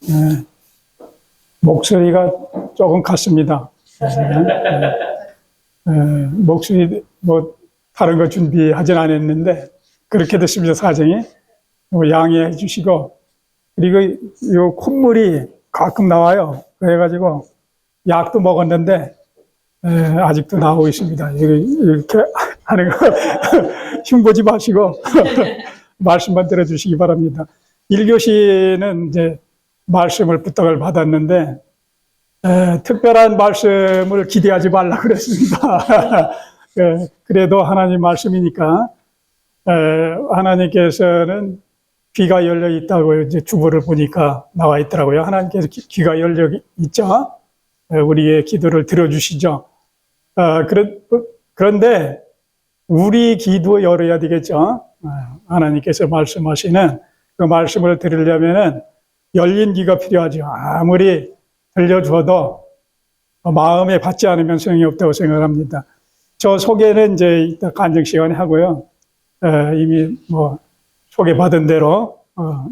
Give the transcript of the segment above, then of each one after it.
네. 목소리가 조금 같습니다. 목소리 뭐 다른 거 준비하진 않았는데 그렇게 됐습니다. 사정이 양해해 주시고, 그리고 요 콧물이 가끔 나와요. 그래가지고 약도 먹었는데 아직도 나오고 있습니다. 이렇게 하는 거 흉보지 마시고 말씀만 들어주시기 바랍니다. 1교시는 이제 말씀을 부탁을 받았는데 특별한 말씀을 기대하지 말라 그랬습니다. 그래도 하나님 말씀이니까 하나님께서는 귀가 열려 있다고 이제 주보를 보니까 나와 있더라고요. 하나님께서 귀가 열려 있죠. 우리의 기도를 들어주시죠. 그런데 우리 기도 열어야 되겠죠. 하나님께서 말씀하시는 그 말씀을 들으려면은 열린 귀가 필요하죠. 아무리 들려줘도 마음에 받지 않으면 소용이 없다고 생각합니다. 저 소개는 이제 이따 간증 시간에 하고요. 이미 뭐 소개받은 대로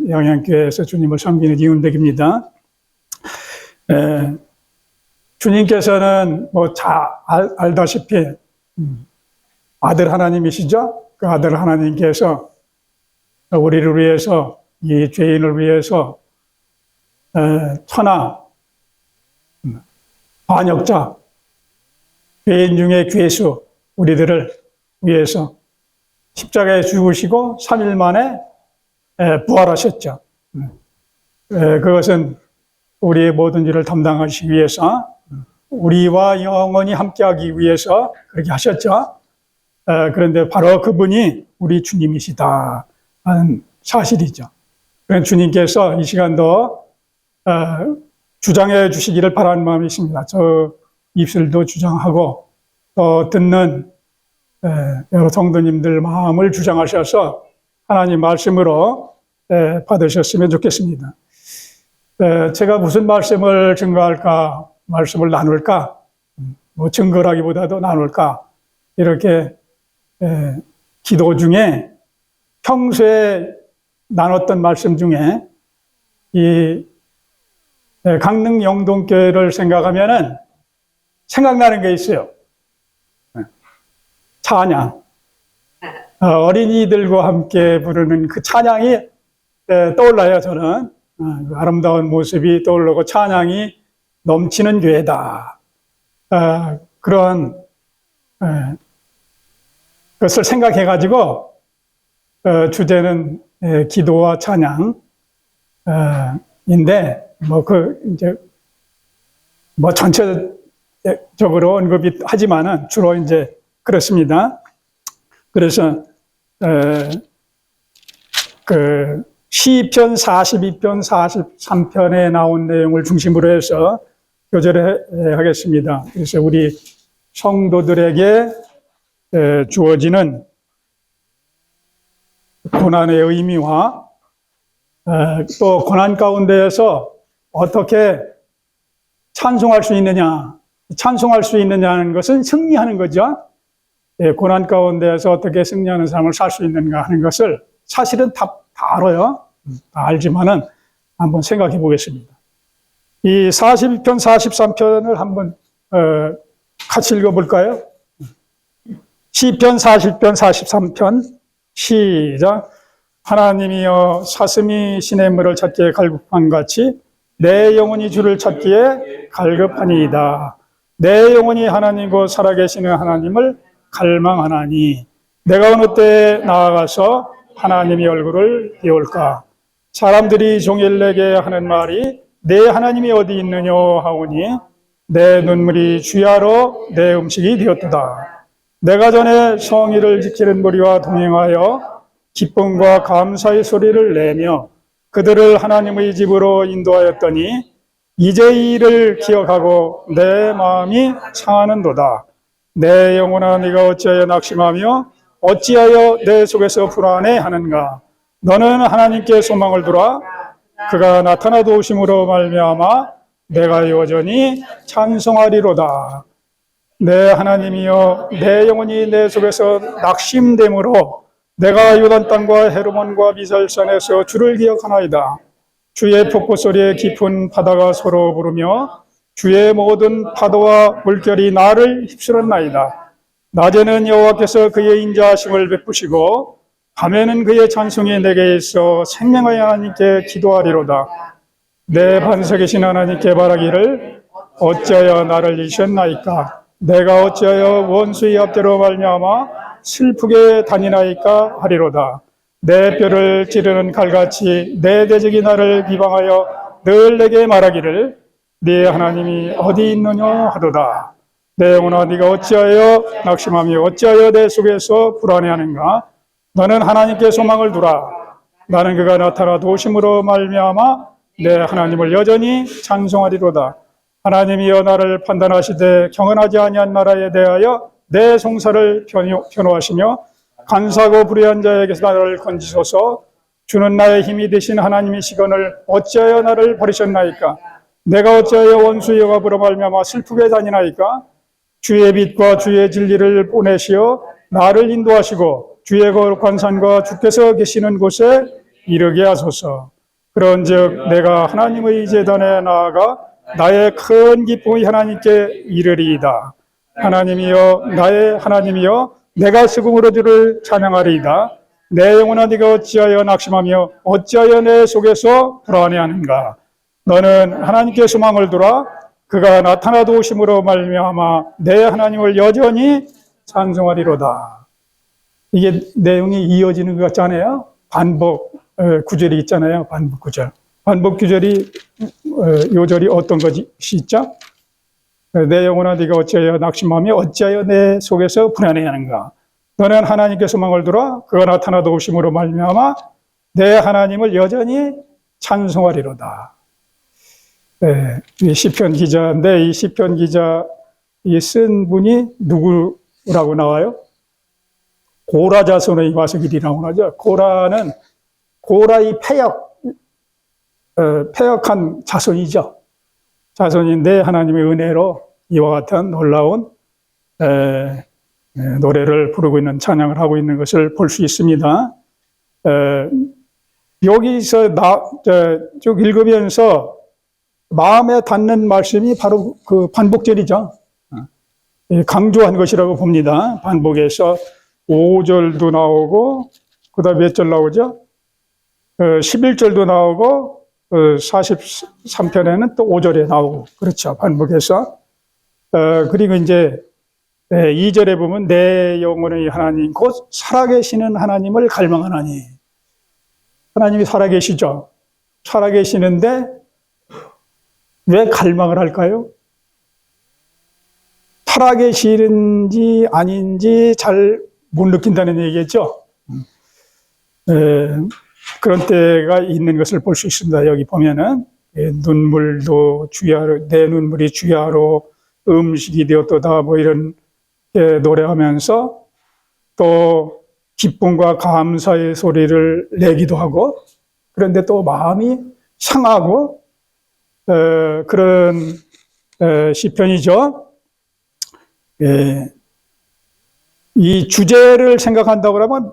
영양교회에서 주님을 섬기는 이은덕입니다. 주님께서는 뭐 잘 알다시피 아들 하나님이시죠. 그 아들 하나님께서 우리를 위해서, 이 죄인을 위해서 천하 반역자, 죄인 중에 괴수 우리들을 위해서 십자가에 죽으시고 3일 만에 부활하셨죠. 그것은 우리의 모든 일을 담당하시기 위해서, 우리와 영원히 함께하기 위해서 그렇게 하셨죠. 그런데 바로 그분이 우리 주님이시다 하는 사실이죠. 그래서 주님께서 이 시간도 주장해 주시기를 바라는 마음이 있습니다. 저 입술도 주장하고 또 듣는 여러 성도님들 마음을 주장하셔서 하나님 말씀으로 받으셨으면 좋겠습니다. 제가 무슨 말씀을 증거할까, 말씀을 나눌까, 뭐 증거라기보다도 나눌까, 이렇게 기도 중에 평소에 나눴던 말씀 중에 이 강릉 영동교회를 생각하면은 생각나는 게 있어요. 찬양. 어린이들과 함께 부르는 그 찬양이 떠올라요, 저는. 그 아름다운 모습이 떠오르고 찬양이 넘치는 교회다. 그런 것을 생각해가지고 주제는 기도와 찬양인데, 뭐 전체적으로 언급이 하지만은 주로 이제 그렇습니다. 그래서 그 시편 42편, 43편에 나온 내용을 중심으로 해서 교제를 하겠습니다. 그래서 우리 성도들에게 주어지는 고난의 의미와 또 고난 가운데에서 어떻게 찬송할 수 있느냐, 찬송할 수 있느냐는 것은 승리하는 거죠. 고난 가운데에서 어떻게 승리하는 삶을 살 수 있는가 하는 것을 사실은 다 알아요. 다 알지만은 한번 생각해 보겠습니다. 이 42편, 43편을 한번 같이 읽어볼까요? 시편 40편, 43편 시작. 하나님이여 사슴이 시냇물을 찾기에 갈급한 같이 내 영혼이 주를 찾기에 갈급하니이다. 내 영혼이 하나님과 살아계시는 하나님을 갈망하나니 내가 어느 때에 나아가서 하나님의 얼굴을 배울까? 사람들이 종일 내게 하는 말이 내 하나님이 어디 있느냐 하오니 내 눈물이 주야로 내 음식이 되었도다. 내가 전에 성의를 지키는 무리와 동행하여 기쁨과 감사의 소리를 내며 그들을 하나님의 집으로 인도하였더니 이제 이 일을 기억하고 내 마음이 상하는도다. 내 영혼아 네가 어찌하여 낙심하며 어찌하여 내 속에서 불안해하는가? 너는 하나님께 소망을 두라. 그가 나타나 도우심으로 말미암아 내가 여전히 찬송하리로다. 내 하나님이여 내 영혼이 내 속에서 낙심됨으로 내가 요단 땅과 헤르몬과 미살산에서 주를 기억하나이다. 주의 폭포 소리에 깊은 바다가 서로 부르며 주의 모든 파도와 물결이 나를 휩쓸었나이다. 낮에는 여호와께서 그의 인자하심을 베푸시고 밤에는 그의 찬송이 내게 있어 생명의 하나님께 기도하리로다. 내 반석이신 하나님께 바라기를 어찌하여 나를 잊으셨나이까? 내가 어찌하여 원수의 압대로 말미암아 슬프게 다니나이까 하리로다. 내 뼈를 찌르는 칼같이 내 대적이 나를 비방하여 늘 내게 말하기를 네 하나님이 어디 있느냐 하도다. 내 영혼아 네가 어찌하여 낙심하며 어찌하여 내 속에서 불안해하는가? 너는 하나님께 소망을 두라. 나는 그가 나타나 도심으로 말미암아 내 하나님을 여전히 찬송하리로다. 하나님이여 나를 판단하시되 경건하지 아니한 나라에 대하여 내 송사를 변호하시며 간사하고 불의한 자에게서 나를 건지소서. 주는 나의 힘이 되신 하나님이시거늘 어찌하여 나를 버리셨나이까? 내가 어찌하여 원수의 억압으로 말미암아 슬프게 다니나이까? 주의 빛과 주의 진리를 보내시어 나를 인도하시고 주의 거룩한 산과 주께서 계시는 곳에 이르게 하소서. 그런즉 내가 하나님의 제단에 나아가 나의 큰 기쁨의 하나님께 이르리이다. 하나님이여 나의 하나님이여 내가 수금으로 주를 찬양하리이다. 내 영혼아 네가 어찌하여 낙심하며 어찌하여 내 속에서 불안해하는가? 너는 하나님께 소망을 두라. 그가 나타나 도우심으로 말미암아 내 하나님을 여전히 찬송하리로다. 이게 내용이 이어지는 것 같잖아요. 반복 구절이 있잖아요. 반복 구절. 반복 구절이 요절이 어떤 것이 있죠? 내 영혼아 네가 어찌하여 낙심하며 어찌하여 내 속에서 불안해하는가? 너는 하나님께 소망을 두라. 그가 나타나 도우심으로 말미암아 내 하나님을 여전히 찬송하리로다. 이 시편 기자인데 이 시편 기자 쓴 분이 누구라고 나와요? 고라 자손의 와석일이라고 하죠. 고라는 고라의 패역한 자손이죠. 자손인데 하나님의 은혜로 이와 같은 놀라운 노래를 부르고 있는 찬양을 하고 있는 것을 볼 수 있습니다. 여기서 쭉 읽으면서 마음에 닿는 말씀이 바로 그 반복절이죠. 강조한 것이라고 봅니다. 반복해서 5절도 나오고 그 다음에 몇 절 나오죠? 11절도 나오고 43편에는 또 5절에 나오고 그렇죠. 반복해서 그리고 이제 2절에 보면 내 영혼의 하나님 곧 살아계시는 하나님을 갈망하나니 하나님이 살아계시죠. 살아계시는데 왜 갈망을 할까요? 살아계시는지 아닌지 잘 못 느낀다는 얘기겠죠. 그런 때가 있는 것을 볼 수 있습니다. 여기 보면은 눈물도 주야로 내 눈물이 주야로 음식이 되었도다 뭐 이런 노래하면서 또 기쁨과 감사의 소리를 내기도 하고 그런데 또 마음이 상하고 그런 시편이죠. 이 주제를 생각한다고 하면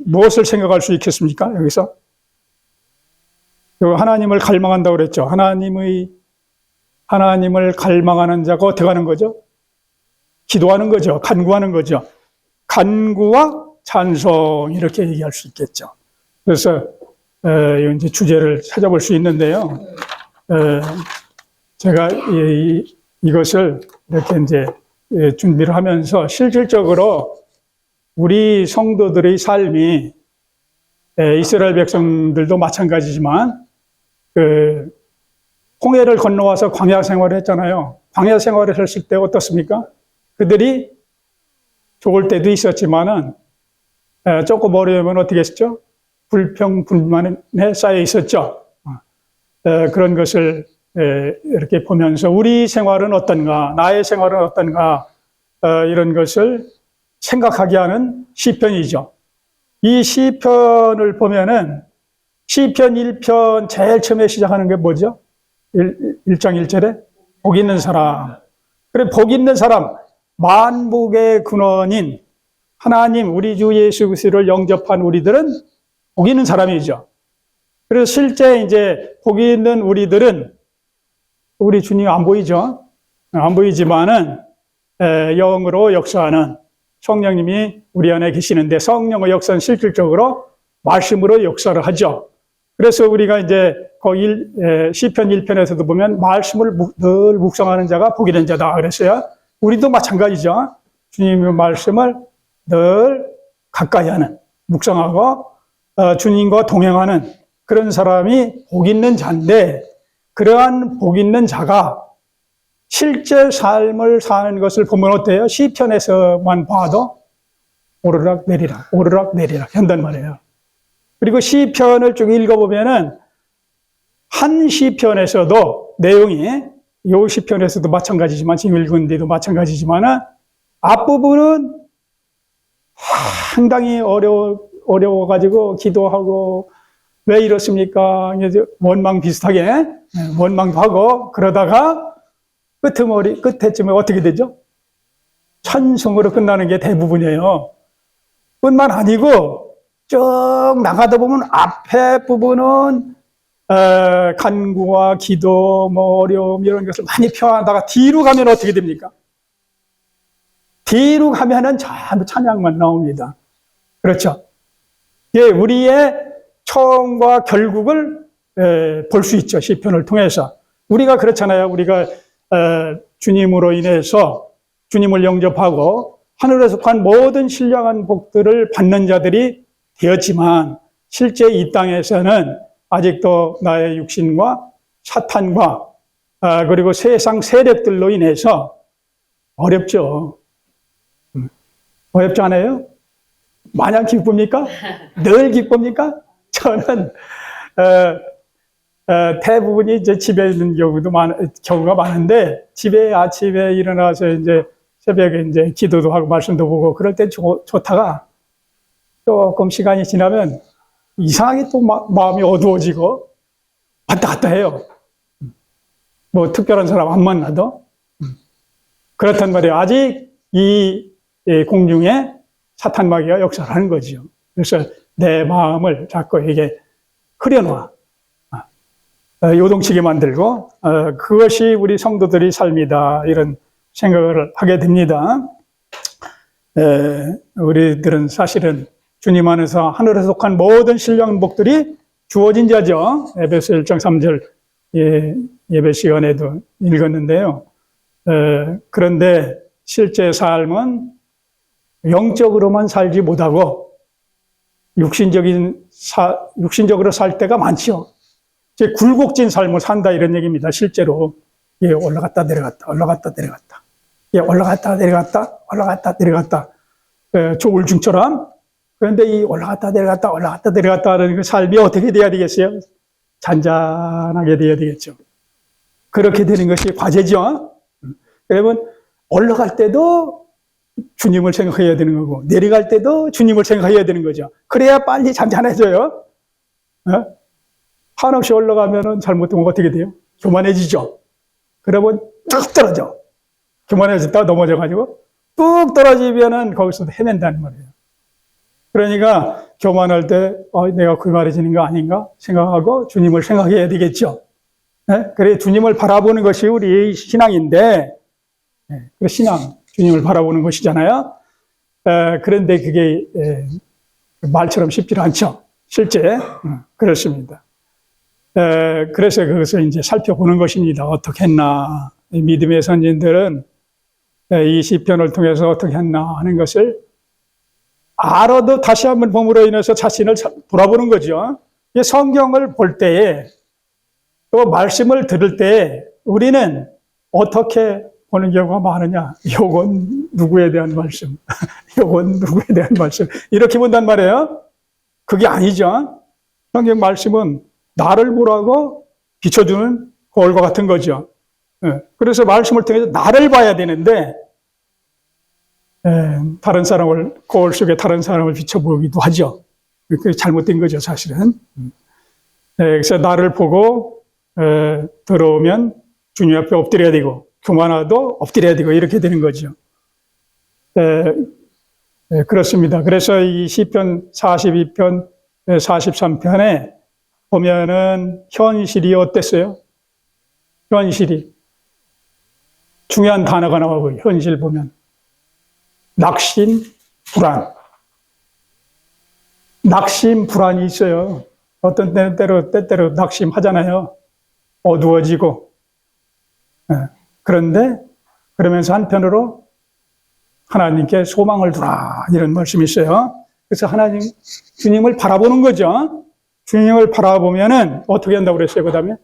무엇을 생각할 수 있겠습니까? 여기서 하나님을 갈망한다고 그랬죠. 하나님을 갈망하는 자가 어떻게 하는 거죠? 기도하는 거죠. 간구하는 거죠. 간구와 찬송 이렇게 얘기할 수 있겠죠. 그래서 이제 주제를 찾아볼 수 있는데요. 제가 이것을 이렇게 이제 준비를 하면서 실질적으로 우리 성도들의 삶이 이스라엘 백성들도 마찬가지지만 그 홍해를 건너와서 광야 생활을 했잖아요. 광야 생활을 했을 때 어떻습니까? 그들이 좋을 때도 있었지만은 조금 어려우면 어떻게 했죠? 불평불만에 쌓여 있었죠. 그런 것을 이렇게 보면서 우리 생활은 어떤가, 나의 생활은 어떤가 이런 것을 생각하게 하는 시편이죠. 이 시편을 보면은 시편 1편 제일 처음에 시작하는 게 뭐죠? 1장 1절에 복 있는 사람. 그래 복 있는 사람, 만복의 근원인 하나님 우리 주 예수 그리스도를 영접한 우리들은 복 있는 사람이죠. 그래서 실제 이제 복이 있는 우리들은 우리 주님 안 보이죠? 안 보이지만은 영으로 역사하는 성령님이 우리 안에 계시는데 성령의 역사는 실질적으로 말씀으로 역사를 하죠. 그래서 우리가 이제 거기 시편 1편에서도 보면 말씀을 늘 묵상하는 자가 복이 있는 자다 그랬어요. 우리도 마찬가지죠. 주님의 말씀을 늘 가까이 하는, 묵상하고 주님과 동행하는 그런 사람이 복 있는 자인데, 그러한 복 있는 자가 실제 삶을 사는 것을 보면 어때요? 시편에서만 봐도 오르락 내리락 오르락 내리락 한단 말이에요. 그리고 시편을 쭉 읽어보면은 한 시편에서도 내용이 요 시편에서도 마찬가지지만 지금 읽은 데도 마찬가지지만은 앞부분은 상당히 어려워가지고 기도하고 왜 이렇습니까? 원망 비슷하게 원망도 하고 그러다가 끝에쯤에 어떻게 되죠? 찬송으로 끝나는 게 대부분이에요. 뿐만 아니고 쭉 나가다 보면 앞에 부분은 간구와 기도, 어려움 이런 것을 많이 표현하다가 뒤로 가면 어떻게 됩니까? 뒤로 가면은 전부 찬양만 나옵니다. 그렇죠? 예, 우리의 처음과 결국을 볼 수 있죠. 시편을 통해서. 우리가 그렇잖아요. 우리가 주님으로 인해서 주님을 영접하고 하늘에 속한 모든 신령한 복들을 받는 자들이 되었지만 실제 이 땅에서는 아직도 나의 육신과 사탄과 그리고 세상 세력들로 인해서 어렵죠. 어렵지 않아요? 마냥 기쁩니까? 늘 기쁩니까? 저는 대부분이 이제 집에 있는 경우가 많은데 집에 아침에 일어나서 이제 새벽에 이제 기도도 하고 말씀도 보고 그럴 때 좋다가 조금 시간이 지나면 이상하게 또 마음이 어두워지고 왔다 갔다 해요. 뭐 특별한 사람 안 만나도. 그렇단 말이에요. 아직 이 공중에 사탄 마귀가 역사를 하는 거죠. 그래서 내 마음을 자꾸 이게 흐려놔. 요동치게 만들고 그것이 우리 성도들의 삶이다. 이런 생각을 하게 됩니다. 우리들은 사실은 주님 안에서 하늘에 속한 모든 신령한 복들이 주어진 자죠. 에베소 1장 3절 예배 시간에도 읽었는데요. 그런데 실제 삶은 영적으로만 살지 못하고 육신적으로 살 때가 많죠. 이제 굴곡진 삶을 산다 이런 얘기입니다. 실제로 올라갔다 내려갔다 올라갔다 내려갔다 올라갔다 내려갔다 올라갔다 내려갔다 조울중처럼. 그런데 이 올라갔다 내려갔다 올라갔다 내려갔다 하는 그 삶이 어떻게 돼야 되겠어요? 잔잔하게 돼야 되겠죠. 그렇게 되는 것이 과제죠. 여러분 올라갈 때도 주님을 생각해야 되는 거고 내려갈 때도 주님을 생각해야 되는 거죠. 그래야 빨리 잔잔해져요. 한없이 올라가면은 잘못하면 어떻게 돼요? 교만해지죠. 그러면 뚝 떨어져. 교만해졌다가 넘어져가지고 뚝 떨어지면은 거기서 헤맨다는 말이에요. 그러니까 교만할 때 내가 교만해지는 거 아닌가 생각하고 주님을 생각해야 되겠죠. 그래 주님을 바라보는 것이 우리 신앙인데 그 신앙 주님을 바라보는 것이잖아요. 그런데 그게 말처럼 쉽지 않죠. 실제 그렇습니다. 그래서 그것을 이제 살펴보는 것입니다. 어떻게 했나. 믿음의 선진들은 이 시편을 통해서 어떻게 했나 하는 것을 알아도 다시 한번 봄으로 인해서 자신을 돌아보는 거죠. 성경을 볼 때에 또 말씀을 들을 때에 우리는 어떻게 보는 경우가 많으냐. 요건 누구에 대한 말씀, 요건 누구에 대한 말씀 이렇게 본단 말이에요. 그게 아니죠. 성경 말씀은 나를 보라고 비춰주는 거울과 같은 거죠. 그래서 말씀을 통해서 나를 봐야 되는데 다른 사람을 거울 속에 다른 사람을 비춰보기도 하죠. 그게 잘못된 거죠, 사실은. 그래서 나를 보고 들어오면 주님 앞에 엎드려야 되고 교만하도 엎드려야 되고 이렇게 되는 거죠. 그렇습니다. 그래서 이 시편 42편, 43편에 보면은 현실이 어땠어요? 현실이. 중요한 단어가 나오고, 현실 보면. 낙심, 불안. 낙심, 불안이 있어요. 어떤 때때로 낙심하잖아요. 어두워지고. 그런데, 그러면서 한편으로 하나님께 소망을 두라. 이런 말씀이 있어요. 그래서 하나님, 주님을 바라보는 거죠. 주님을 바라보면은 어떻게 한다고 그랬어요, 그 다음에?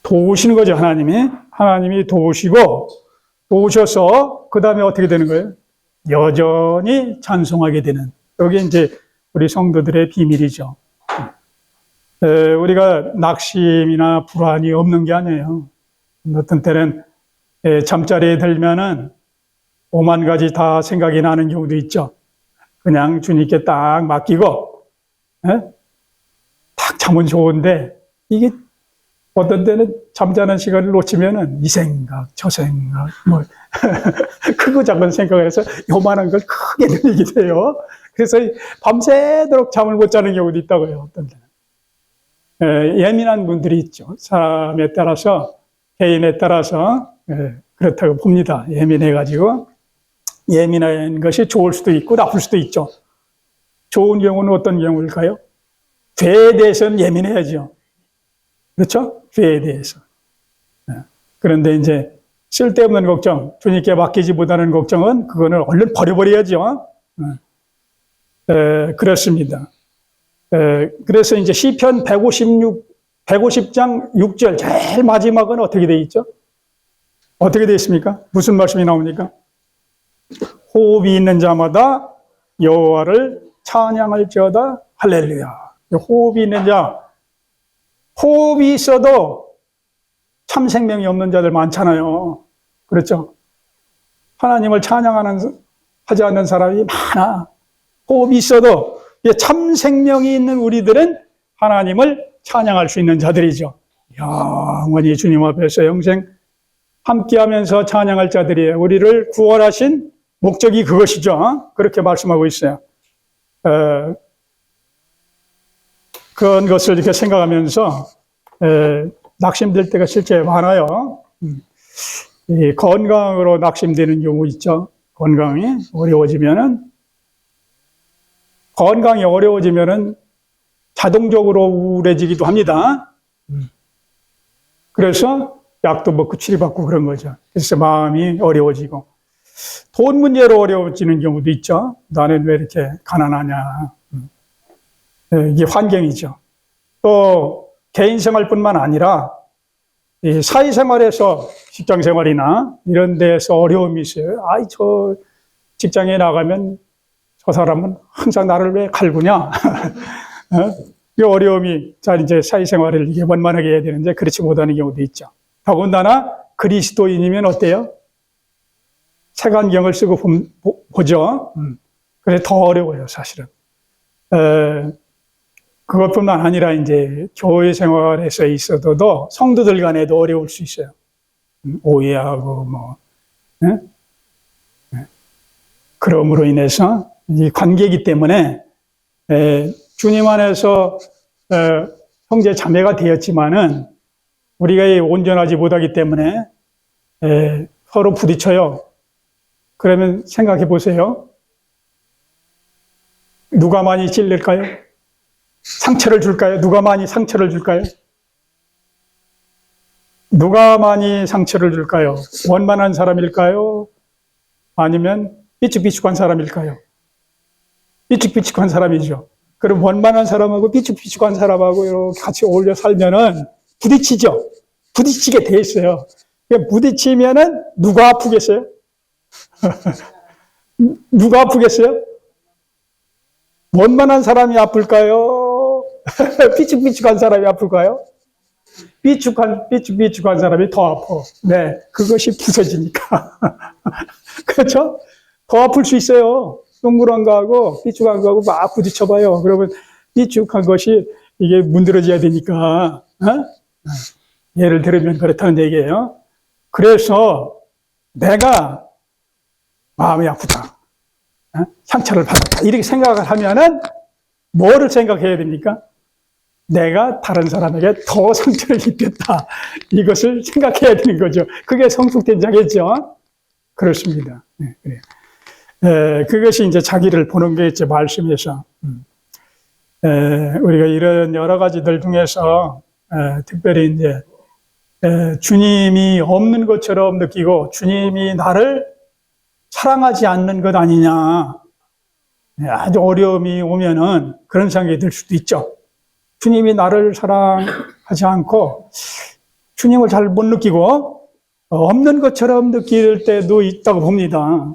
도우시는 거죠, 하나님이. 하나님이 도우셔서, 그 다음에 어떻게 되는 거예요? 여전히 찬송하게 되는. 여기 이제 우리 성도들의 비밀이죠. 우리가 낙심이나 불안이 없는 게 아니에요. 어떤 때는 잠자리에 들면은 5만 가지 다 생각이 나는 경우도 있죠. 그냥 주님께 딱 맡기고, 딱 자면 좋은데, 이게 어떤 때는 잠자는 시간을 놓치면은 이 생각, 저 생각, 뭐, 크고 작은 생각을 해서 요만한 걸 크게 들리게 돼요. 그래서 밤새도록 잠을 못 자는 경우도 있다고요, 어떤 때는. 예민한 분들이 있죠. 사람에 따라서, 개인에 따라서, 그렇다고 봅니다. 예민해가지고. 예민한 것이 좋을 수도 있고 나쁠 수도 있죠. 좋은 경우는 어떤 경우일까요? 죄에 대해서는 예민해야죠. 그렇죠? 죄에 대해서. 그런데 이제 쓸데없는 걱정, 주님께 맡기지 못하는 걱정은 그거는 얼른 버려버려야죠. 그렇습니다. 그래서 이제 시편 150장 6절 제일 마지막은 어떻게 되어 있죠? 어떻게 되어 있습니까? 무슨 말씀이 나옵니까? 호흡이 있는 자마다 여호와를 찬양할지어다 할렐루야. 호흡이 있는 자, 호흡이 있어도 참 생명이 없는 자들 많잖아요. 그렇죠? 하나님을 하지 않는 사람이 많아. 호흡이 있어도 참 생명이 있는 우리들은 하나님을 찬양할 수 있는 자들이죠. 영원히 주님 앞에서 영생 함께하면서 찬양할 자들이에요. 우리를 구원하신 목적이 그것이죠. 그렇게 말씀하고 있어요. 그런 것을 이렇게 생각하면서 낙심될 때가 실제 많아요. 이 건강으로 낙심되는 경우 있죠. 건강이 어려워지면은 자동적으로 우울해지기도 합니다. 그래서 약도 먹고 치료받고 그런 거죠. 그래서 마음이 어려워지고. 돈 문제로 어려워지는 경우도 있죠. 나는 왜 이렇게 가난하냐. 이게 환경이죠. 또 개인 생활뿐만 아니라 이 사회생활에서 직장 생활이나 이런 데서 어려움이 있어요. 저 직장에 나가면 저 사람은 항상 나를 왜 갈구냐. 이 어려움이, 이제 사회생활을 이게 원만하게 해야 되는데 그렇지 못하는 경우도 있죠. 더군다나 그리스도인이면 어때요? 색안경을 쓰고 보죠. 그래서 더 어려워요, 사실은. 그것뿐만 아니라 이제 교회 생활에서 있어도 성도들 간에도 어려울 수 있어요. 오해하고 그럼으로 인해서 이 관계이기 때문에 주님 안에서 형제 자매가 되었지만은 우리가 온전하지 못하기 때문에 서로 부딪혀요. 그러면 생각해 보세요. 누가 많이 찔릴까요? 상처를 줄까요? 누가 많이 상처를 줄까요? 누가 많이 상처를 줄까요? 원만한 사람일까요? 아니면 삐죽삐죽한 사람일까요? 삐죽삐죽한 사람이죠. 그럼 원만한 사람하고 삐죽삐죽한 사람하고 이렇게 같이 어울려 살면은 부딪히죠. 부딪히게 돼 있어요. 부딪히면은 누가 아프겠어요? 누가 아프겠어요? 원만한 사람이 아플까요? 삐죽삐죽한 사람이 아플까요? 삐죽삐죽한 사람이 더 아파. 네, 그것이 부서지니까. 그렇죠? 더 아플 수 있어요. 동그란 거하고 삐죽한 거하고 막 부딪혀봐요. 그러면 삐죽한 것이 이게 문드러져야 되니까. 예를 들으면 그렇다는 얘기예요. 그래서 내가 마음이 아프다. 상처를 받았다. 이렇게 생각을 하면은 뭐를 생각해야 됩니까? 내가 다른 사람에게 더 상처를 입혔다. 이것을 생각해야 되는 거죠. 그게 성숙된 자겠죠. 그렇습니다. 네, 그래요. 그것이 이제 자기를 보는 게 있죠. 말씀에서. 우리가 이런 여러 가지들 중에서 특별히 이제 주님이 없는 것처럼 느끼고 주님이 나를 사랑하지 않는 것 아니냐. 아주 어려움이 오면은 그런 생각이 들 수도 있죠. 주님이 나를 사랑하지 않고 주님을 잘 못 느끼고 없는 것처럼 느낄 때도 있다고 봅니다.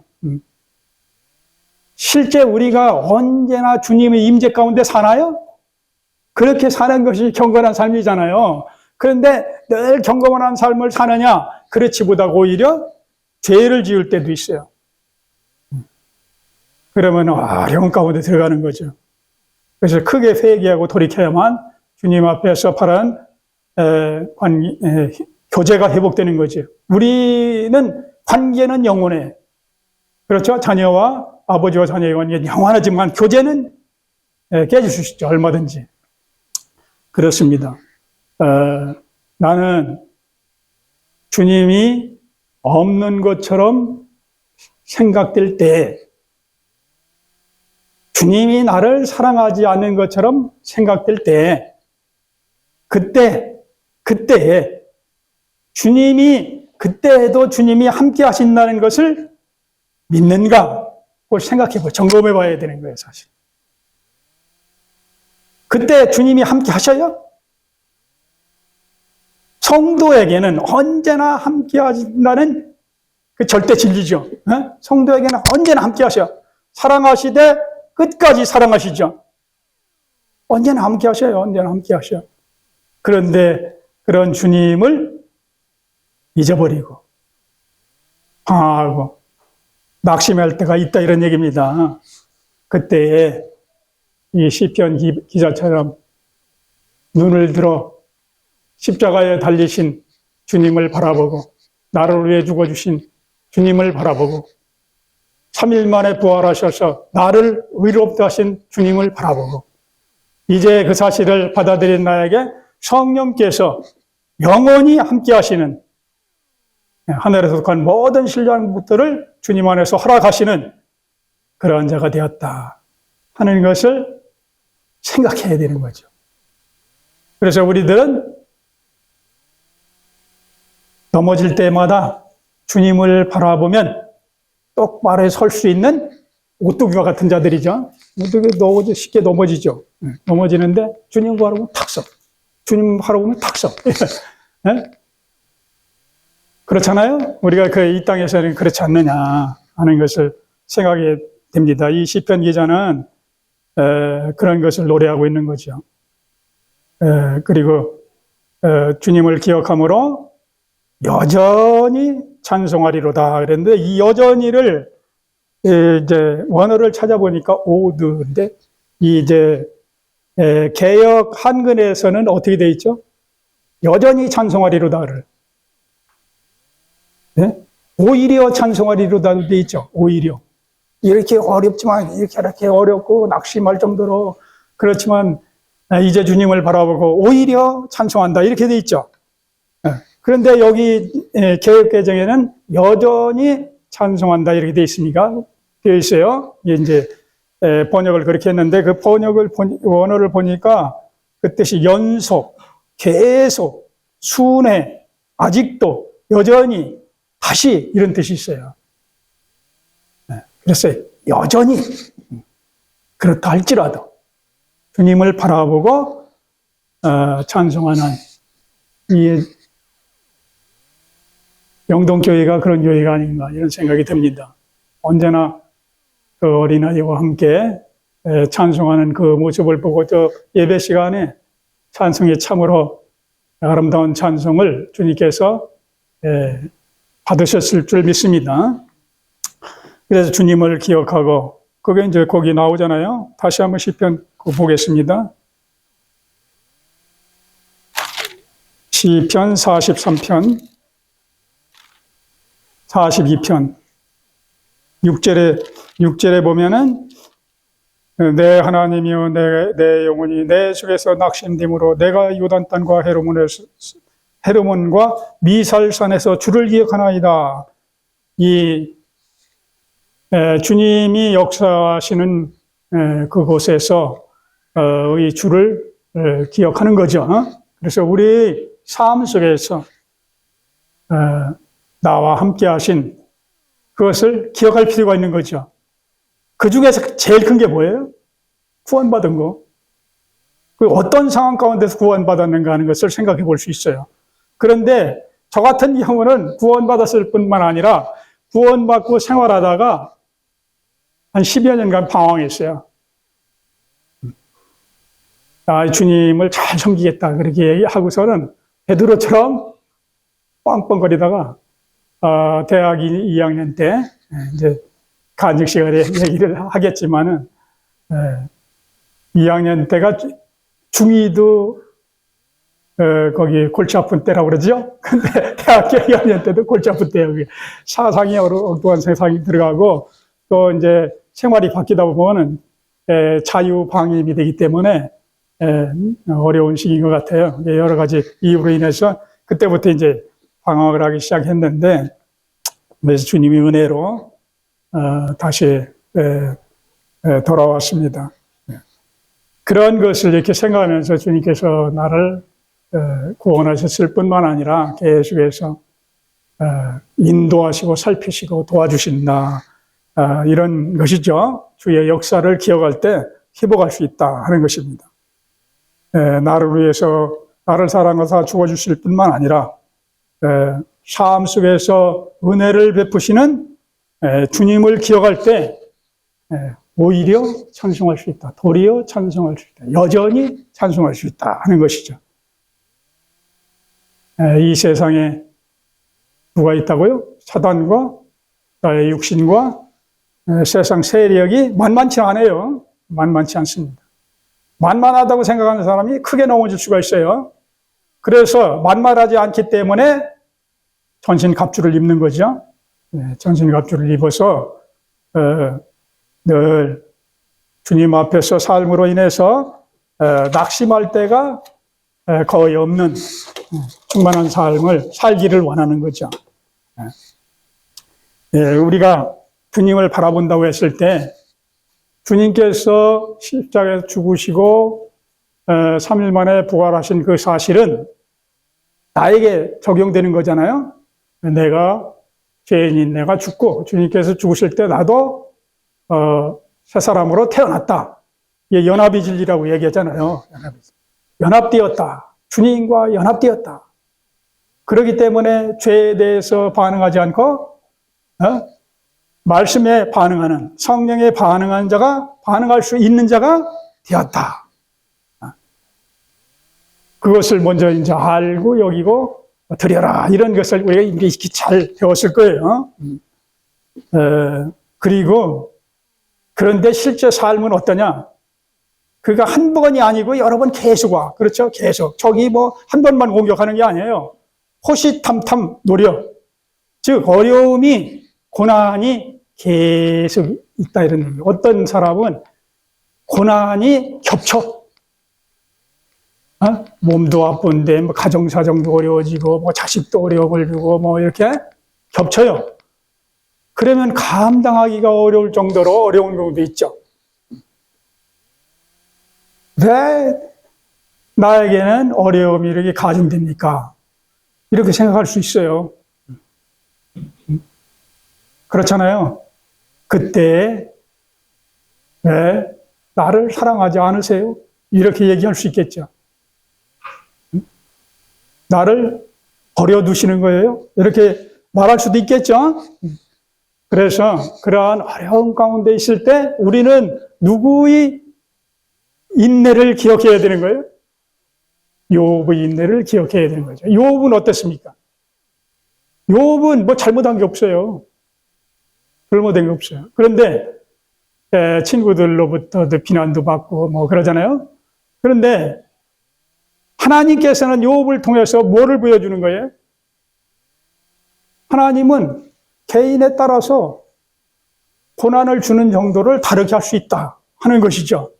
실제 우리가 언제나 주님의 임재 가운데 사나요? 그렇게 사는 것이 경건한 삶이잖아요. 그런데 늘 경건한 삶을 사느냐? 그렇지 못하고 오히려 죄를 지을 때도 있어요. 그러면 어려운 가운데 들어가는 거죠. 그래서 크게 회개하고 돌이켜야만 주님 앞에서 바른 교제가 회복되는 거죠. 우리는 관계는 영원해. 그렇죠? 자녀와 아버지와 자녀의 관계는 영원하지만 교제는 깨질 수 있죠. 얼마든지. 그렇습니다. 나는 주님이 없는 것처럼 생각될 때, 주님이 나를 사랑하지 않는 것처럼 생각될 때, 그때에 그때에도 주님이 함께 하신다는 것을 믿는가? 그걸 점검해 봐야 되는 거예요, 사실. 그때 주님이 함께 하셔요? 성도에게는 언제나 함께 하신다는 그 절대 진리죠. 성도에게는 언제나 함께 하셔. 사랑하시되 끝까지 사랑하시죠. 언제나 함께 하셔요. 언제나 함께 하셔. 그런데 그런 주님을 잊어버리고 방황하고 낙심할 때가 있다, 이런 얘기입니다. 그때에 이 시편 기자처럼 눈을 들어 십자가에 달리신 주님을 바라보고 나를 위해 죽어주신 주님을 바라보고 3일 만에 부활하셔서 나를 의롭다 하신 주님을 바라보고 이제 그 사실을 받아들인 나에게 성령께서 영원히 함께 하시는, 하늘에서 속한 모든 신령한 것들을 주님 안에서 허락하시는 그러한 자가 되었다 하는 것을 생각해야 되는 거죠. 그래서 우리들은 넘어질 때마다 주님을 바라보면 똑바로 설 수 있는 오뚜기와 같은 자들이죠. 오뚜기 쉽게 넘어지죠. 넘어지는데 주님 바라보면 탁 서. 주님 바라보면 탁 서. 그렇잖아요? 우리가 이 땅에서는 그렇지 않느냐 하는 것을 생각이 됩니다. 이 시편 기자는 그런 것을 노래하고 있는 거죠. 그리고 주님을 기억함으로 여전히 찬송하리로다 그랬는데, 이 여전히를 이제 원어를 찾아보니까 오드인데, 이제 개역 한글에서는 어떻게 돼 있죠? 여전히 찬송하리로다를. 네? 오히려 찬송하리로다도 돼 있죠. 오히려. 이렇게 어렵지만, 이렇게 어렵고 낙심할 정도로 그렇지만 이제 주님을 바라보고 오히려 찬송한다, 이렇게 돼 있죠. 그런데 여기 개역개정에는 여전히 찬송한다, 이렇게 돼 있습니까? 되어 있어요. 이제 번역을 그렇게 했는데, 그 원어를 보니까 그 뜻이 연속, 계속, 순회, 아직도, 여전히, 다시, 이런 뜻이 있어요. 그래서 여전히 그렇다 할지라도 주님을 바라보고 찬송하는 이 영동교회가 그런 교회가 아닌가, 이런 생각이 듭니다. 언제나 그 어린아이와 함께 찬송하는 그 모습을 보고 저 예배 시간에 찬송이 참으로 아름다운 찬송을 주님께서 받으셨을 줄 믿습니다. 그래서 주님을 기억하고, 그게 이제 거기 나오잖아요. 다시 한번 시편 보겠습니다. 시편 43편, 42편, 6절에 보면은, 내 하나님이여 내 영혼이 내 속에서 낙심됨으로 내가 요단 땅과 헤르몬과 미살산에서 주를 기억하나이다. 이 주님이 역사하시는 그곳에서 의 주를 기억하는 거죠. 그래서 우리 삶 속에서 나와 함께 하신 그것을 기억할 필요가 있는 거죠. 그 중에서 제일 큰 게 뭐예요? 구원받은 거. 그 어떤 상황 가운데서 구원받았는가 하는 것을 생각해 볼 수 있어요. 그런데 저 같은 경우는 구원받았을 뿐만 아니라 구원받고 생활하다가 한 10여 년간 방황했어요. 주님을 잘 섬기겠다. 그렇게 하고서는 베드로처럼 뻥뻥거리다가 대학 2학년 때 이제 간증 시간에 얘기를 하겠지만은 2학년 때가 중2도 거기 골치 아픈 때라고 그러죠. 근데 대학교 2학년 때도 골치 아픈 때예요. 사상이 엉뚱한 세상이 들어가고 또 이제 생활이 바뀌다 보면은 자유방임이 되기 때문에 어려운 시기인 것 같아요. 여러 가지 이유로 인해서 그때부터 이제 방황을 하기 시작했는데, 그래서 주님의 은혜로 다시 돌아왔습니다. 그런 것을 이렇게 생각하면서 주님께서 나를 구원하셨을 뿐만 아니라 계속해서 인도하시고 살피시고 도와주신다. 이런 것이죠. 주의 역사를 기억할 때 회복할 수 있다 하는 것입니다. 나를 위해서 나를 사랑하사 죽어주실 뿐만 아니라 삶 속에서 은혜를 베푸시는 주님을 기억할 때 오히려 찬송할 수 있다. 도리어 찬송할 수 있다. 여전히 찬송할 수 있다 하는 것이죠. 이 세상에 누가 있다고요? 사단과 나의 육신과 세상 세력이 만만치 않아요. 만만치 않습니다. 만만하다고 생각하는 사람이 크게 넘어질 수가 있어요. 그래서 만만하지 않기 때문에 전신갑주를 입는 거죠. 전신갑주를 입어서 늘 주님 앞에서 삶으로 인해서 낙심할 때가 거의 없는 충만한 삶을 살기를 원하는 거죠. 우리가 주님을 바라본다고 했을 때 주님께서 십자가에서 죽으시고 3일 만에 부활하신 그 사실은 나에게 적용되는 거잖아요. 내가 죄인인 내가 죽고 주님께서 죽으실 때 나도 새 사람으로 태어났다. 이게 연합의 진리라고 얘기하잖아요. 연합되었다. 주님과 연합되었다. 그렇기 때문에 죄에 대해서 반응하지 않고 말씀에 반응하는, 성령에 반응하는 자가, 반응할 수 있는 자가 되었다. 그것을 먼저 이제 알고 여기고 드려라. 이런 것을 우리가 이렇게 잘 배웠을 거예요. 그리고 그런데 실제 삶은 어떠냐? 그가 한 번이 아니고 여러 번 계속 와. 그렇죠? 계속. 적이 뭐 한 번만 공격하는 게 아니에요. 호시탐탐 노려. 즉 어려움이, 고난이 계속 있다 이런 얘기예요. 어떤 사람은 고난이 겹쳐. 몸도 아픈데 뭐 가정사정도 어려워지고 뭐 자식도 어려움을 주고 뭐 이렇게 겹쳐요. 그러면 감당하기가 어려울 정도로 어려운 경우도 있죠. 왜 나에게는 어려움이 이렇게 가중됩니까? 이렇게 생각할 수 있어요. 그렇잖아요. 그때 왜 나를 사랑하지 않으세요? 이렇게 얘기할 수 있겠죠. 나를 버려두시는 거예요? 이렇게 말할 수도 있겠죠. 그래서 그러한 어려운 가운데 있을 때 우리는 누구의 인내를 기억해야 되는 거예요? 욥의 인내를 기억해야 되는 거죠. 욥은 어떻습니까? 욥은 뭐 잘못한 게 없어요. 잘못된 게 없어요. 그런데 친구들로부터 비난도 받고 뭐 그러잖아요. 그런데 하나님께서는 욥을 통해서 뭐를 보여주는 거예요? 하나님은 개인에 따라서 고난을 주는 정도를 다르게 할 수 있다 하는 것이죠.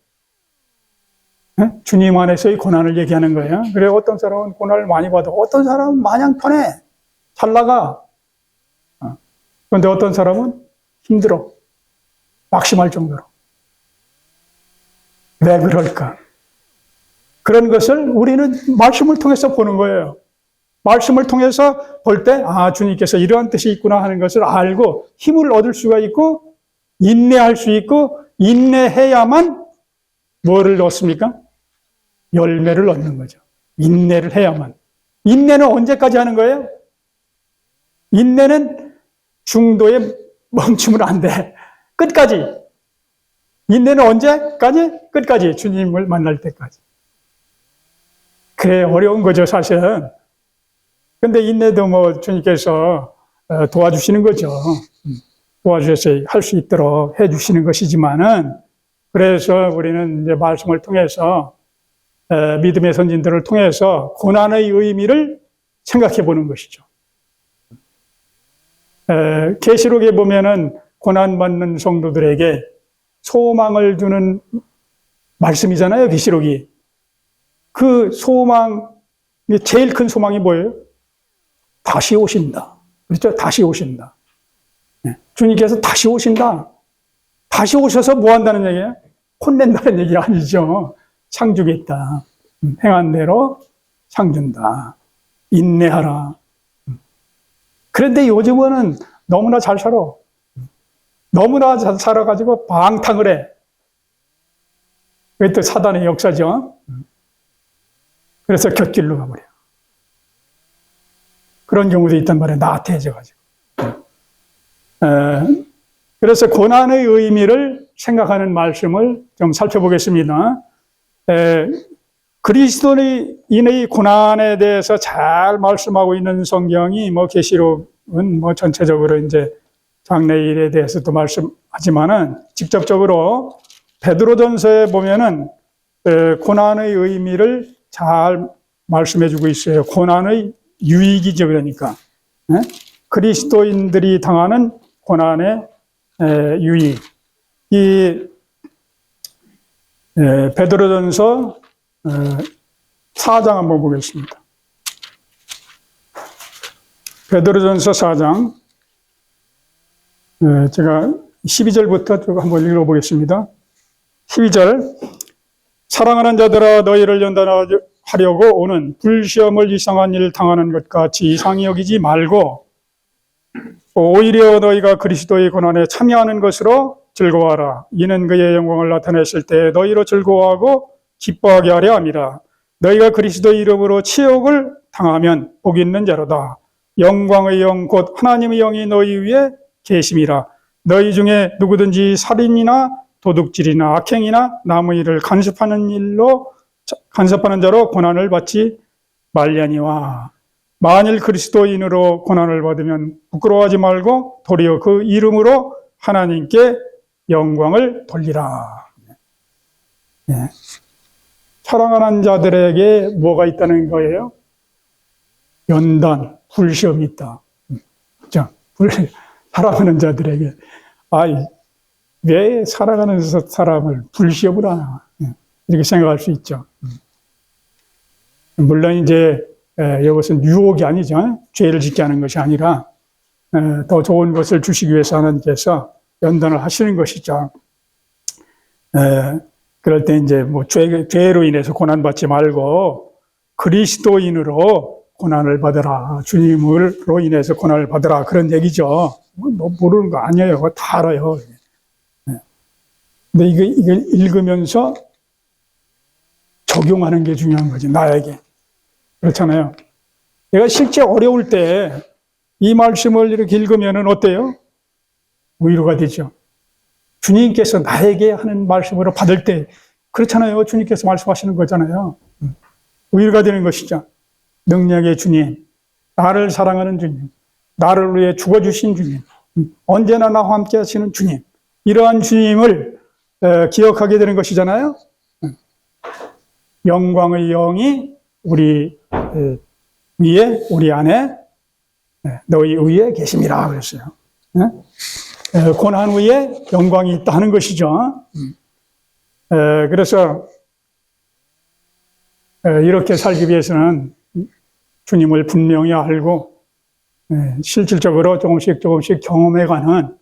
네? 주님 안에서의 고난을 얘기하는 거예요. 그래 어떤 사람은 고난을 많이 받아, 어떤 사람은 마냥 편해, 잘 나가. 그런데 어떤 사람은 힘들어, 낙심할 정도로. 왜 그럴까? 그런 것을 우리는 말씀을 통해서 보는 거예요. 말씀을 통해서 볼 때, 아, 주님께서 이러한 뜻이 있구나 하는 것을 알고 힘을 얻을 수가 있고, 인내할 수 있고, 인내해야만 뭐를 얻습니까? 열매를 얻는 거죠. 인내를 해야만. 인내는 언제까지 하는 거예요? 인내는 중도에 멈추면 안 돼. 끝까지. 인내는 언제까지? 끝까지. 주님을 만날 때까지. 그래, 어려운 거죠, 사실은. 근데 인내도 뭐 주님께서 도와주시는 거죠. 도와주셔서 할 수 있도록 해주시는 것이지만은, 그래서 우리는 이제 말씀을 통해서, 믿음의 선진들을 통해서 고난의 의미를 생각해 보는 것이죠. 계시록에 보면은 고난받는 성도들에게 소망을 주는 말씀이잖아요, 계시록이. 그 소망, 제일 큰 소망이 뭐예요? 다시 오신다. 그렇죠? 다시 오신다. 주님께서 다시 오신다. 다시 오셔서 뭐 한다는 얘기예요? 혼낸다는 얘기 아니죠. 상 주겠다. 행한 대로 상 준다. 인내하라. 그런데 요즘은 너무나 잘 살아. 너무나 잘 살아가지고 방탕을 해. 그게 또 사단의 역사죠. 그래서 곁길로 가버려. 그런 경우도 있단 말이에요. 나태해져가지고. 그래서 고난의 의미를 생각하는 말씀을 좀 살펴보겠습니다. 그리스도인의 고난에 대해서 잘 말씀하고 있는 성경이 뭐 계시록은 뭐 전체적으로 이제 장래일에 대해서도 말씀하지만은 직접적으로 베드로전서에 보면은 고난의 의미를 잘 말씀해주고 있어요. 고난의 유익이죠, 그러니까 그리스도인들이 당하는 고난의 유익. 이 베드로전서 4장 한번 보겠습니다. 베드로전서 4장 제가 12절부터 한번 읽어보겠습니다. 12절 사랑하는 자들아 너희를 연단하려고 오는 불시험을 이상한 일 당하는 것 같이 이상히 여기지 말고 오히려 너희가 그리스도의 고난에 참여하는 것으로 즐거워하라. 이는 그의 영광을 나타내실 때 너희로 즐거워하고 기뻐하게 하려 함이라. 너희가 그리스도의 이름으로 치욕을 당하면 복 있는 자로다. 영광의 영 곧 하나님의 영이 너희 위에 계심이라. 너희 중에 누구든지 살인이나 도둑질이나 악행이나 남의 일을 간섭하는 자로 고난을 받지 말려니와. 만일 그리스도인으로 고난을 받으면 부끄러워하지 말고 도리어 그 이름으로 하나님께 영광을 돌리라. 예. 사랑하는 자들에게 뭐가 있다는 거예요? 연단, 불시험이 있다. 그렇죠? 사랑하는 자들에게 왜 사랑하는 사람을 불시험을 하나 이렇게 생각할 수 있죠. 물론 이제 이것은 유혹이 아니죠. 죄를 짓게 하는 것이 아니라 더 좋은 것을 주시기 위해서 하나님께서 연단을 하시는 것이죠. 그럴 때 이제 뭐 죄로 인해서 고난받지 말고 그리스도인으로 고난을 받으라. 주님으로 인해서 고난을 받으라. 그런 얘기죠. 뭐 모르는 거 아니에요. 다 알아요. 근데 이걸 읽으면서 적용하는 게 중요한 거지, 나에게. 그렇잖아요. 내가 실제 어려울 때 이 말씀을 이렇게 읽으면 어때요? 위로가 되죠. 주님께서 나에게 하는 말씀으로 받을 때, 그렇잖아요. 주님께서 말씀하시는 거잖아요. 위로가 되는 것이죠. 능력의 주님, 나를 사랑하는 주님, 나를 위해 죽어주신 주님, 언제나 나와 함께 하시는 주님, 이러한 주님을 기억하게 되는 것이잖아요. 영광의 영이 우리 위에, 우리 안에, 너희 위에 계심이라 그랬어요. 고난 위에 영광이 있다 하는 것이죠. 그래서 이렇게 살기 위해서는 주님을 분명히 알고 실질적으로 조금씩 경험해가는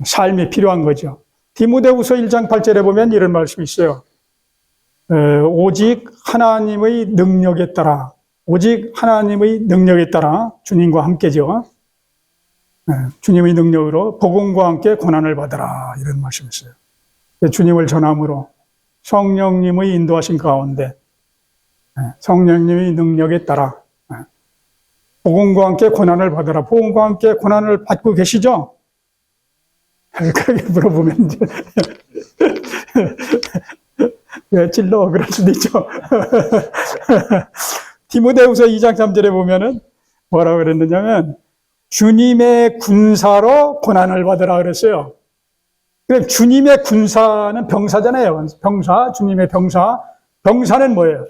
삶이 필요한 거죠. 디모데후서 1장 8절에 보면 이런 말씀이 있어요. 오직 하나님의 능력에 따라, 오직 하나님의 능력에 따라 주님과 함께죠. 주님의 능력으로 복음과 함께 고난을 받아라, 이런 말씀이 있어요. 주님을 전함으로 성령님의 인도하신 가운데 성령님의 능력에 따라 복음과 함께 고난을 받아라. 복음과 함께 고난을 받고 계시죠? 그렇게 물어보면 이제 왜 찔러? 그럴 수도 있죠. 디모데후서 2장 3절에 보면은 뭐라고 그랬느냐면 주님의 군사로 고난을 받으라 그랬어요. 그럼 주님의 군사는 병사잖아요. 병사, 주님의 병사. 병사는 뭐예요?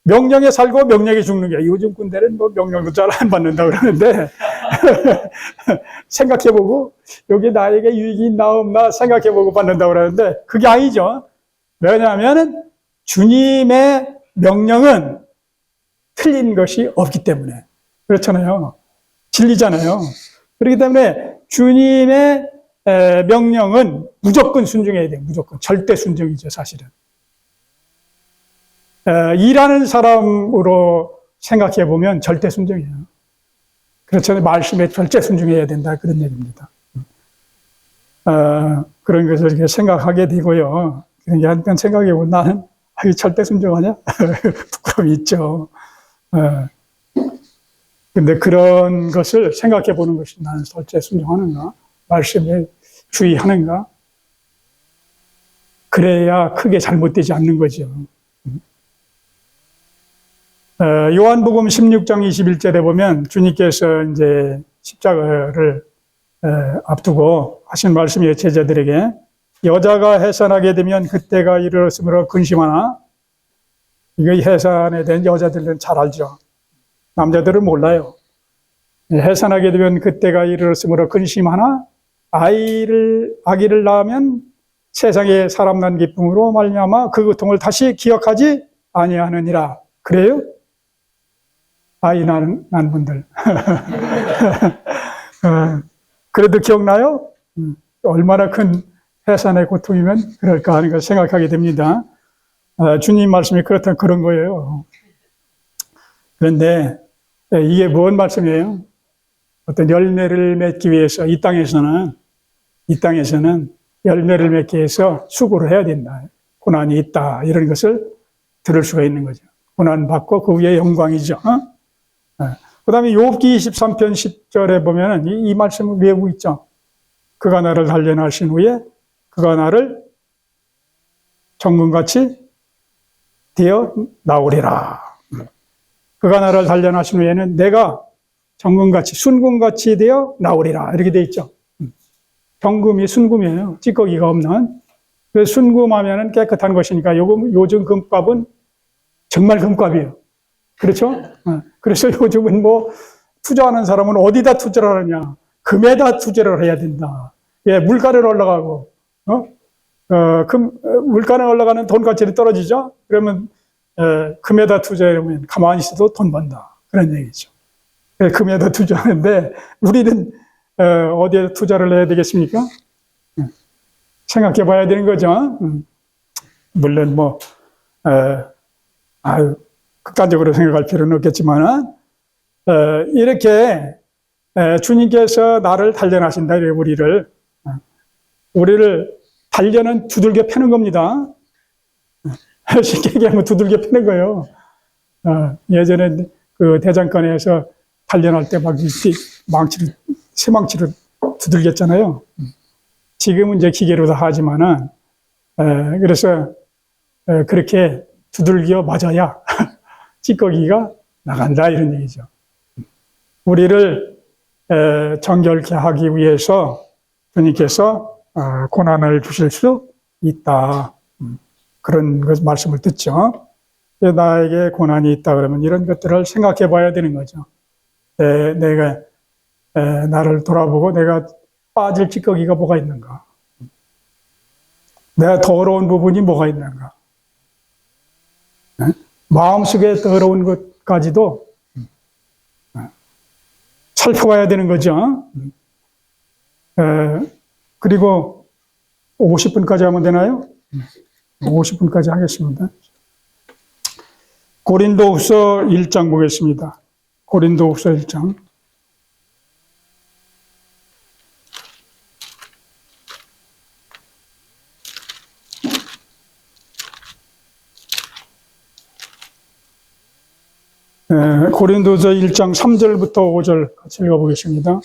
명령에 살고 명령에 죽는 게. 요즘 군대는 뭐 명령도 잘 안 받는다 그러는데 생각해보고 여기 나에게 유익이 있나 없나 생각해보고 받는다 그러는데 그게 아니죠. 왜냐하면 주님의 명령은 틀린 것이 없기 때문에. 그렇잖아요. 진리잖아요. 그렇기 때문에 주님의 명령은 무조건 순종해야 돼요. 무조건. 절대 순종이죠, 사실은. 일하는 사람으로 생각해 보면 절대 순종이에요. 그렇잖아요. 말씀에 절대 순종해야 된다. 그런 얘기입니다. 그런 것을 이렇게 생각하게 되고요. 그런 한편 생각해 보면 나는, 절대 순종하냐? 부끄러움이 있죠. 근데 그런 것을 생각해 보는 것이 나는 절대 순종하는가? 말씀에 주의하는가? 그래야 크게 잘못되지 않는 거죠. 요한복음 16장 21절에 보면 주님께서 이제 십자가를 앞두고 하신 말씀이에요. 제자들에게 여자가 해산하게 되면 그때가 이르렀으므로 근심하나. 이거 해산에 대한 여자들은 잘 알죠. 남자들은 몰라요. 해산하게 되면 그때가 이르렀으므로 근심하나 아기를 낳으면 세상에 사람 난 기쁨으로 말미암아 그 고통을 다시 기억하지 아니하느니라. 그래요? 아이 난 분들. 그래도 기억나요? 얼마나 큰 해산의 고통이면 그럴까 하는 걸 생각하게 됩니다. 주님 말씀이 그렇다면 그런 거예요. 그런데 이게 뭔 말씀이에요? 어떤 열매를 맺기 위해서 이 땅에서는 열매를 맺기 위해서 수고를 해야 된다. 고난이 있다. 이런 것을 들을 수가 있는 거죠. 고난 받고 그 위에 영광이죠. 그 다음에 욥기 23편 10절에 보면 이 말씀을 외우고 있죠. 그가 나를 단련하신 후에 그가 나를 정금같이 되어 나오리라. 그가 나를 단련하신 후에는 내가 정금같이 순금같이 되어 나오리라. 이렇게 돼 있죠. 정금이 순금이에요. 찌꺼기가 없는. 그래서 순금하면 깨끗한 것이니까 요즘 금값은 정말 금값이에요. 그렇죠? 그래서 요즘은 뭐 투자하는 사람은 어디다 투자를 하느냐? 금에다 투자를 해야 된다. 예, 물가는 올라가고, 물가는 올라가는 돈 가치는 떨어지죠? 그러면, 금에다 투자하면 가만히 있어도 돈 번다. 그런 얘기죠. 금에다 투자하는데, 우리는, 어디에 투자를 해야 되겠습니까? 생각해 봐야 되는 거죠. 물론 뭐, 극단적으로 생각할 필요는 없겠지만, 이렇게, 주님께서 나를 단련하신다. 우리를 단련은 두들겨 패는 겁니다. 쉽게 얘기하면 두들겨 패는 거예요. 예전에 그 대장간에서 단련할 때 막 쇠망치를 두들겼잖아요. 지금은 이제 기계로 다 하지만은, 그래서, 그렇게 두들겨 맞아야 찌꺼기가 나간다. 이런 얘기죠. 우리를 정결케 하기 위해서 주님께서 고난을 주실 수 있다. 그런 말씀을 듣죠. 나에게 고난이 있다 그러면 이런 것들을 생각해 봐야 되는 거죠. 내가 나를 돌아보고 내가 빠질 찌꺼기가 뭐가 있는가. 내 더러운 부분이 뭐가 있는가? 마음속에 더러운 것까지도 살펴봐야 되는 거죠. 그리고 50분까지 하면 되나요? 50분까지 하겠습니다. 고린도후서 1장 보겠습니다. 고린도후서 1장. 고린도서 1장 3절부터 5절 같이 읽어보겠습니다.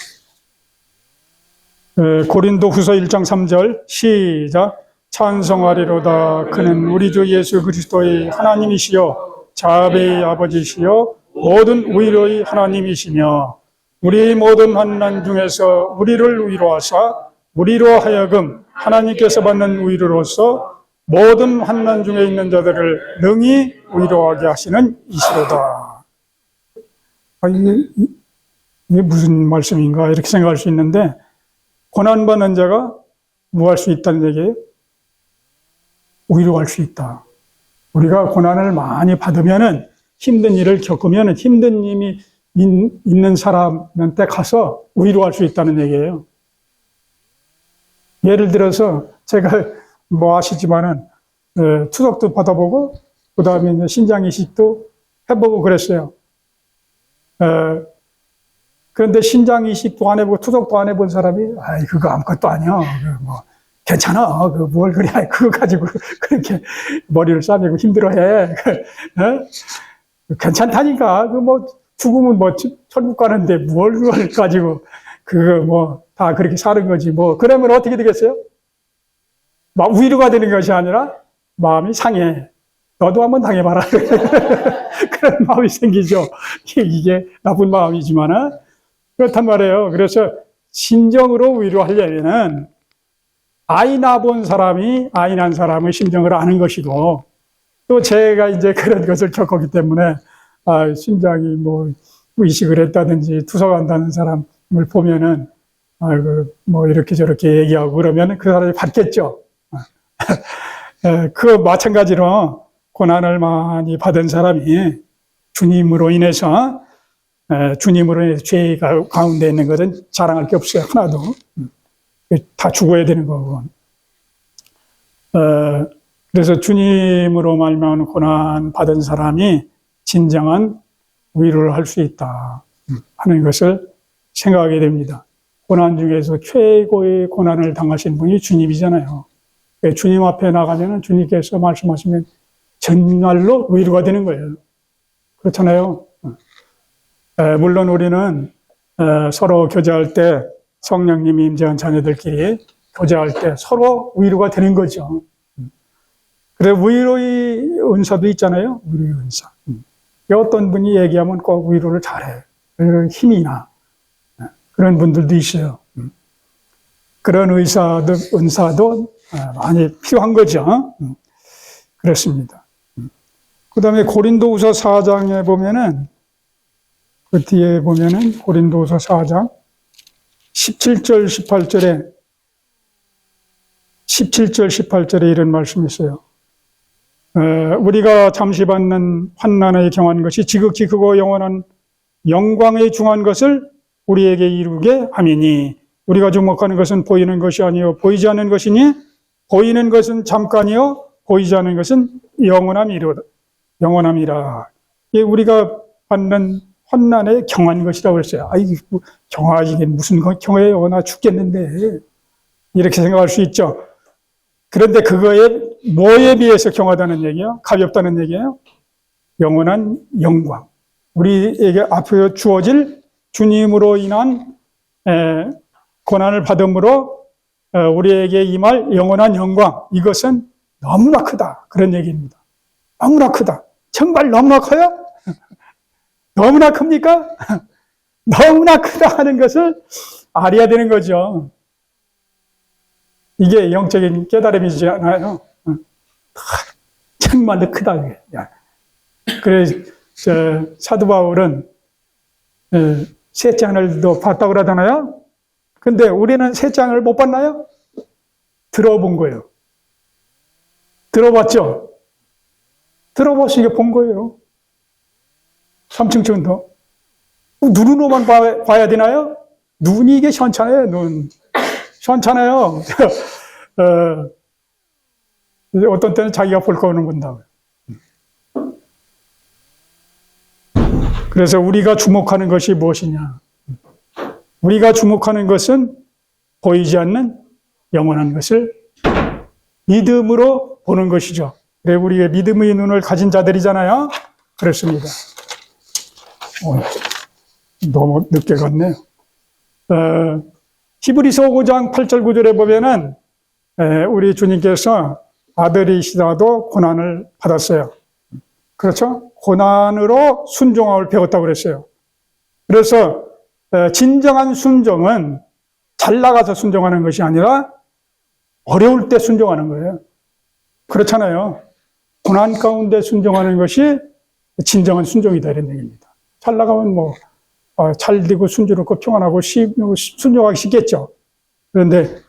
고린도후서 1장 3절 시작. 찬송하리로다. 그는 우리 주 예수 그리스도의 하나님이시요 자비의 아버지시요 모든 위로의 하나님이시며 우리 모든 환난 중에서 우리를 위로하사 우리로 하여금 하나님께서 받는 위로로서 모든 환난 중에 있는 자들을 능히 위로하게 하시는 이시로다. 이게 무슨 말씀인가 이렇게 생각할 수 있는데, 고난받는 자가 뭐 할 수 있다는 얘기예요? 위로할 수 있다. 우리가 고난을 많이 받으면은, 힘든 일을 겪으면 힘든 일이 있는 사람한테 가서 위로할 수 있다는 얘기예요. 예를 들어서 제가 뭐 아시지만은 투석도 받아보고 그 다음에 이제 신장 이식도 해보고 그랬어요. 그런데 신장 이식도 안 해보고 투석도 안 해본 사람이 그거 아무것도 아니야. 뭐 괜찮아. 뭘 그래. 그거 가지고 그렇게 머리를 싸매고 힘들어해. 괜찮다니까. 뭐 죽으면 뭐 천국 가는데 뭘 그걸 가지고 그거 뭐 다 그렇게 사는 거지. 뭐 그러면 어떻게 되겠어요? 막 위로가 되는 것이 아니라 마음이 상해. 너도 한번 당해봐라. 그런 마음이 생기죠. 이게 나쁜 마음이지만은 그렇단 말이에요. 그래서 진정으로 위로하려면은 아이 낳아본 사람이 아이 낳은 사람의 심정을 아는 것이고, 또 제가 이제 그런 것을 겪었기 때문에 심장이 뭐 이식을 했다든지 투석한다는 사람을 보면은 뭐 이렇게 저렇게 얘기하고 그러면 그 사람이 받겠죠. 그 마찬가지로 고난을 많이 받은 사람이 주님으로 인해서 죄 가운데 있는 것은 자랑할 게 없어요. 하나도. 다 죽어야 되는 거고. 그래서 주님으로 말미암아 고난 받은 사람이 진정한 위로를 할 수 있다 하는 것을 생각하게 됩니다. 고난 중에서 최고의 고난을 당하신 분이 주님이잖아요. 주님 앞에 나가면 주님께서 말씀하시면 정말로 위로가 되는 거예요. 그렇잖아요. 물론 우리는 서로 교제할 때 성령님이 임재한 자녀들끼리 교제할 때 서로 위로가 되는 거죠. 그래 위로의 은사도 있잖아요. 위로의 은사. 어떤 분이 얘기하면 꼭 위로를 잘해. 힘이 나. 그런 분들도 있어요. 그런 은사도 많이 필요한 거죠. 그렇습니다. 그 다음에 고린도후서 4장에 보면은, 그 뒤에 보면은 고린도후서 4장 17절, 18절에 이런 말씀이 있어요. 우리가 잠시 받는 환난에 경한 것이 지극히 크고 영원한 영광에 중한 것을 우리에게 이루게 함이니, 우리가 주목하는 것은 보이는 것이 아니요 보이지 않는 것이니, 보이는 것은 잠깐이요 보이지 않는 것은 영원함이라. 이게 우리가 받는 환난에 경한 것이라고 했어요. 뭐 경하긴 무슨 경해요. 나 죽겠는데. 이렇게 생각할 수 있죠. 그런데 그거에 뭐에 비해서 경하다는 얘기예요? 가볍다는 얘기예요? 영원한 영광. 우리에게 앞으로 주어질 주님으로 인한 고난을 받음으로 우리에게 임할 영원한 영광. 이것은 너무나 크다. 그런 얘기입니다. 너무나 크다. 정말 너무나 커요? 너무나 큽니까? 너무나 크다 하는 것을 알아야 되는 거죠. 이게 영적인 깨달음이지 않아요? 정말 크다. 그래서 사도 바울은 셋째 하늘도 봤다고 그러잖아요. 근데 우리는 셋째 하늘을 못 봤나요? 들어본 거예요. 들어봤죠? 들어보시게 본 거예요. 3층 천도. 눈으로만 봐야 되나요? 눈이 이게 시원찮아요, 눈. 시원찮아요. 어떤 때는 자기가 볼 거는 본다고요. 그래서 우리가 주목하는 것이 무엇이냐? 우리가 주목하는 것은 보이지 않는 영원한 것을 믿음으로 보는 것이죠. 그래, 우리의 믿음의 눈을 가진 자들이잖아요. 그렇습니다. 너무 늦게 갔네요. 히브리서 5장 8절 9절에 보면은 우리 주님께서 아들이시라도 고난을 받았어요. 그렇죠? 고난으로 순종함을 배웠다고 그랬어요. 그래서 진정한 순종은 잘 나가서 순종하는 것이 아니라 어려울 때 순종하는 거예요. 그렇잖아요. 고난 가운데 순종하는 것이 진정한 순종이다 이런 얘기입니다. 잘 나가면 잘 되고 순조롭고 평안하고 순종하기 쉽겠죠. 그런데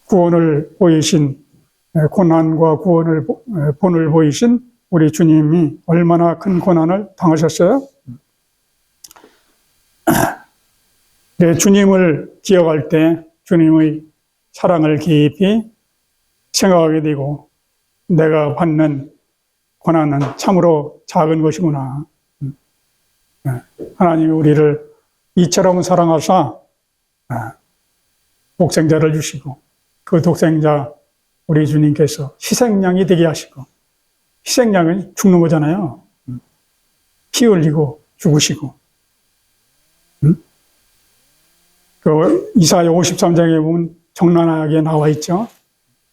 구원을 보이신 고난과 구원을 본을 보이신 우리 주님이 얼마나 큰 고난을 당하셨어요? 네, 주님을 기억할 때 주님의 사랑을 깊이 생각하게 되고 내가 받는 고난은 참으로 작은 것이구나. 하나님이 우리를 이처럼 사랑하사 독생자를 주시고 그 독생자 우리 주님께서 희생양이 되게 하시고 희생양은 죽는 거잖아요. 피 흘리고 죽으시고 그 이사야 53장에 보면 적나라하게 나와 있죠.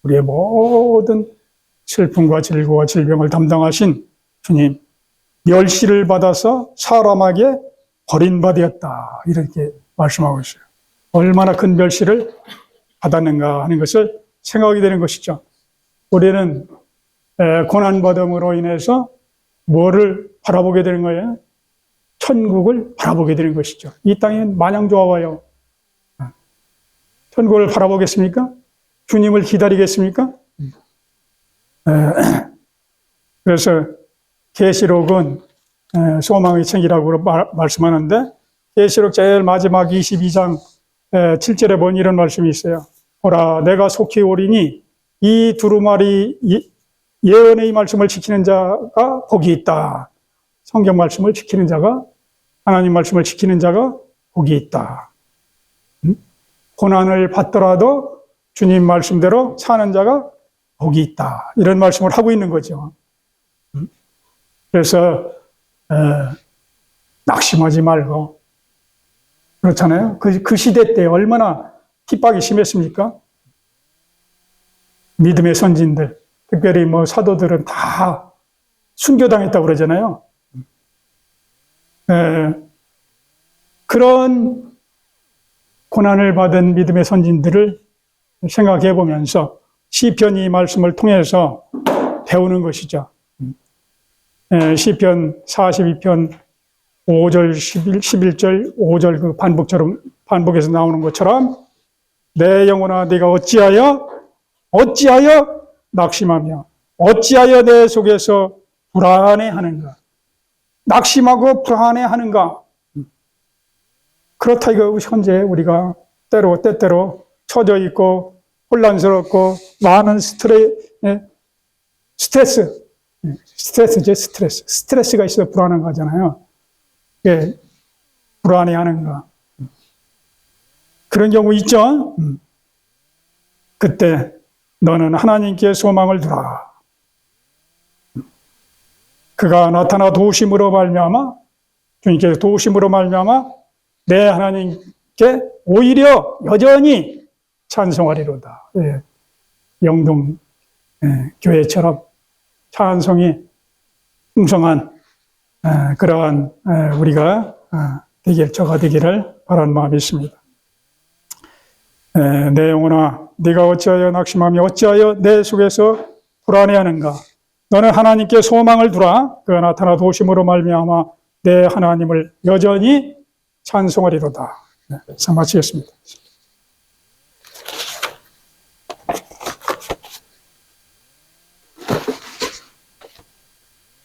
우리의 모든 슬픔과 질고와 질병을 담당하신 주님 멸시를 받아서 사람에게 버림받았다 이렇게 말씀하고 있어요. 얼마나 큰 멸시를 받았는가 하는 것을 생각하게 되는 것이죠. 우리는 고난받음으로 인해서 뭐를 바라보게 되는 거예요? 천국을 바라보게 되는 것이죠. 이 땅이 마냥 좋아요. 천국을 바라보겠습니까? 주님을 기다리겠습니까? 그래서 계시록은 소망의 책이라고 말씀하는데 계시록 제일 마지막 22장 7절에 보면 이런 말씀이 있어요. 보라 내가 속히 오리니 이 두루마리 예언의 말씀을 지키는 자가 복이 있다. 성경 말씀을 지키는 자가 하나님 말씀을 지키는 자가 복이 있다. 고난을 받더라도 주님 말씀대로 사는 자가 복이 있다. 이런 말씀을 하고 있는 거죠. 그래서 낙심하지 말고 그렇잖아요. 그 시대 때 얼마나 핍박이 심했습니까? 믿음의 선진들, 특별히 사도들은 다 순교당했다고 그러잖아요. 그런 고난을 받은 믿음의 선진들을 생각해 보면서 시편 이 말씀을 통해서 배우는 것이죠. 시편 42편 5절, 11절, 5절 그 반복에서 나오는 것처럼 내 영혼아 네가 어찌하여 낙심하며 어찌하여 내 속에서 불안해하는가. 낙심하고 불안해하는가. 그렇다 이거 현재 우리가 때때로 처져 있고 혼란스럽고 많은 스트레스가 있어서 불안한 거잖아요. 예, 불안해하는가. 그런 경우 있죠. 그때 너는 하나님께 소망을 두라. 그가 나타나 도우심으로 말미암아 주님께서 도우심으로 말미암아 내 하나님께 오히려 여전히 찬송하리로다. 예, 영동 교회처럼 찬송이 풍성한 그러한 우리가 저가 되기를 바라는 마음이 있습니다. 내 영혼아 네가 어찌하여 낙심하며 어찌하여 내 속에서 불안해하는가. 너는 하나님께 소망을 두라. 그가 나타나 도우심으로 말미암아 내 하나님을 여전히 찬송하리로다. 네, 마치겠습니다.